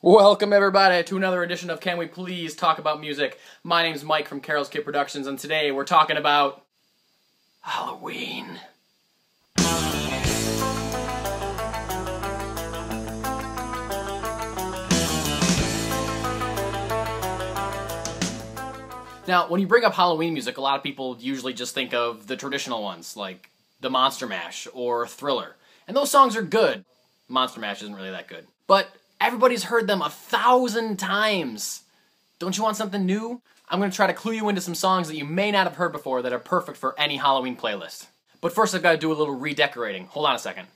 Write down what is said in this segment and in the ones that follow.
Welcome everybody to another edition of Can We Please Talk About Music. My name's Mike from Karol's Kid Productions, and today we're talking about Halloween. Now, when you bring up Halloween music, a lot of people usually just think of the traditional ones, like the Monster Mash or Thriller. And those songs are good. Monster Mash isn't really that good. But everybody's heard them 1,000 times. Don't you want something new? I'm going to try to clue you into some songs that you may not have heard before that are perfect for any Halloween playlist. But first I've got to do a little redecorating. Hold on a second.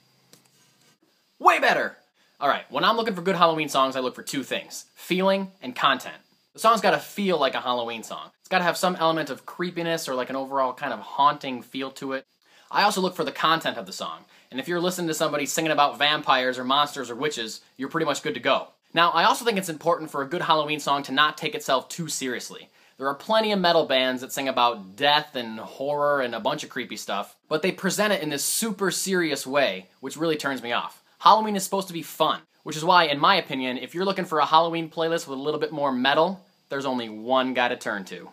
Way better! Alright, when I'm looking for good Halloween songs, I look for two things: feeling and content. The song's got to feel like a Halloween song. It's got to have some element of creepiness or like an overall kind of haunting feel to it. I also look for the content of the song. And if you're listening to somebody singing about vampires or monsters or witches, you're pretty much good to go. Now, I also think it's important for a good Halloween song to not take itself too seriously. There are plenty of metal bands that sing about death and horror and a bunch of creepy stuff, but they present it in this super serious way, which really turns me off. Halloween is supposed to be fun, which is why, in my opinion, if you're looking for a Halloween playlist with a little bit more metal, there's only one guy to turn to.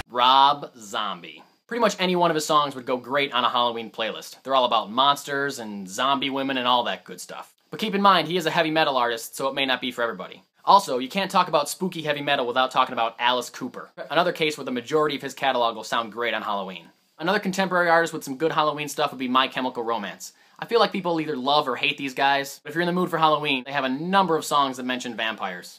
Rob Zombie. Pretty much any one of his songs would go great on a Halloween playlist. They're all about monsters and zombie women and all that good stuff. But keep in mind, he is a heavy metal artist, so it may not be for everybody. Also, you can't talk about spooky heavy metal without talking about Alice Cooper. Another case where the majority of his catalog will sound great on Halloween. Another contemporary artist with some good Halloween stuff would be My Chemical Romance. I feel like people either love or hate these guys, but if you're in the mood for Halloween, they have a number of songs that mention vampires.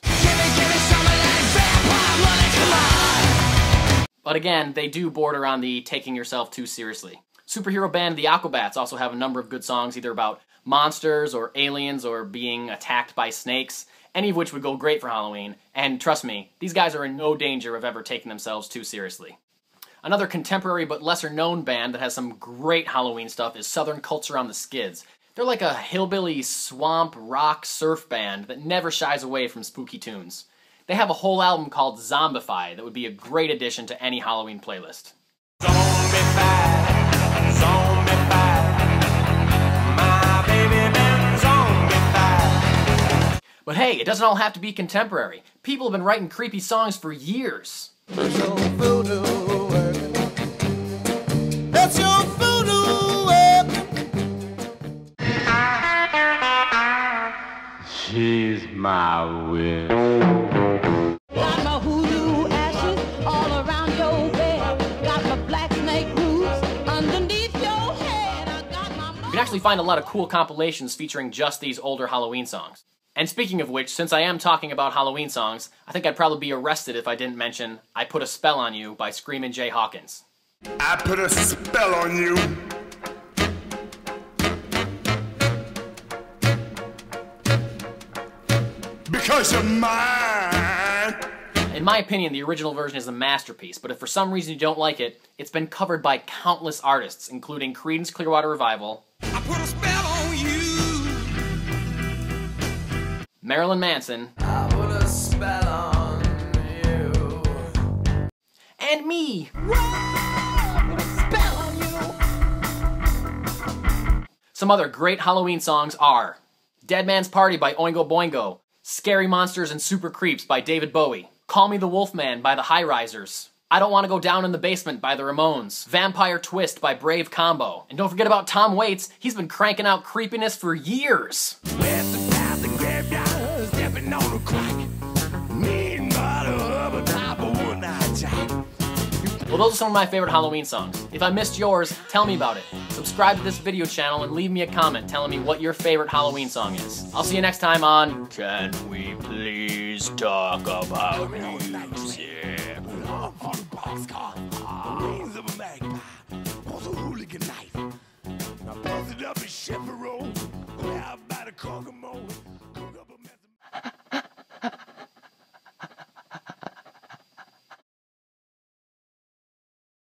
But again, they do border on the taking yourself too seriously. Superhero band The Aquabats also have a number of good songs either about monsters or aliens or being attacked by snakes, any of which would go great for Halloween, and trust me, these guys are in no danger of ever taking themselves too seriously. Another contemporary but lesser known band that has some great Halloween stuff is Southern Culture on the Skids. They're like a hillbilly swamp rock surf band that never shies away from spooky tunes. They have a whole album called Zombify that would be a great addition to any Halloween playlist. Zombify, zombify, my baby been zombified. But hey, it doesn't all have to be contemporary. People have been writing creepy songs for years. That's your voodoo working. That's your voodoo working. She's my witch. Got my hoodoo ashes all around your bed. Got my black snake roots underneath your head. I got my... You can actually find a lot of cool compilations featuring just these older Halloween songs. And speaking of which, since I am talking about Halloween songs, I think I'd probably be arrested if I didn't mention I Put a Spell on You by Screamin' Jay Hawkins. I put a spell on you. Because you're mine. In my opinion, the original version is a masterpiece, but if for some reason you don't like it, it's been covered by countless artists, including Creedence Clearwater Revival, I put a spell on you. Marilyn Manson, I put a spell on you. and me! I put a spell on you. Some other great Halloween songs are Dead Man's Party by Oingo Boingo, Scary Monsters and Super Creeps by David Bowie, Call Me the Wolfman by the High Risers, I Don't Want to Go Down in the Basement by the Ramones, Vampire Twist by Brave Combo, and don't forget about Tom Waits, he's been cranking out creepiness for years! Well, those are some of my favorite Halloween songs. If I missed yours, tell me about it. Subscribe to this video channel and leave me a comment telling me what your favorite Halloween song is. I'll see you next time on Can We Please Talk About Music? Now bust it up and chaperone. How about a Kokomo?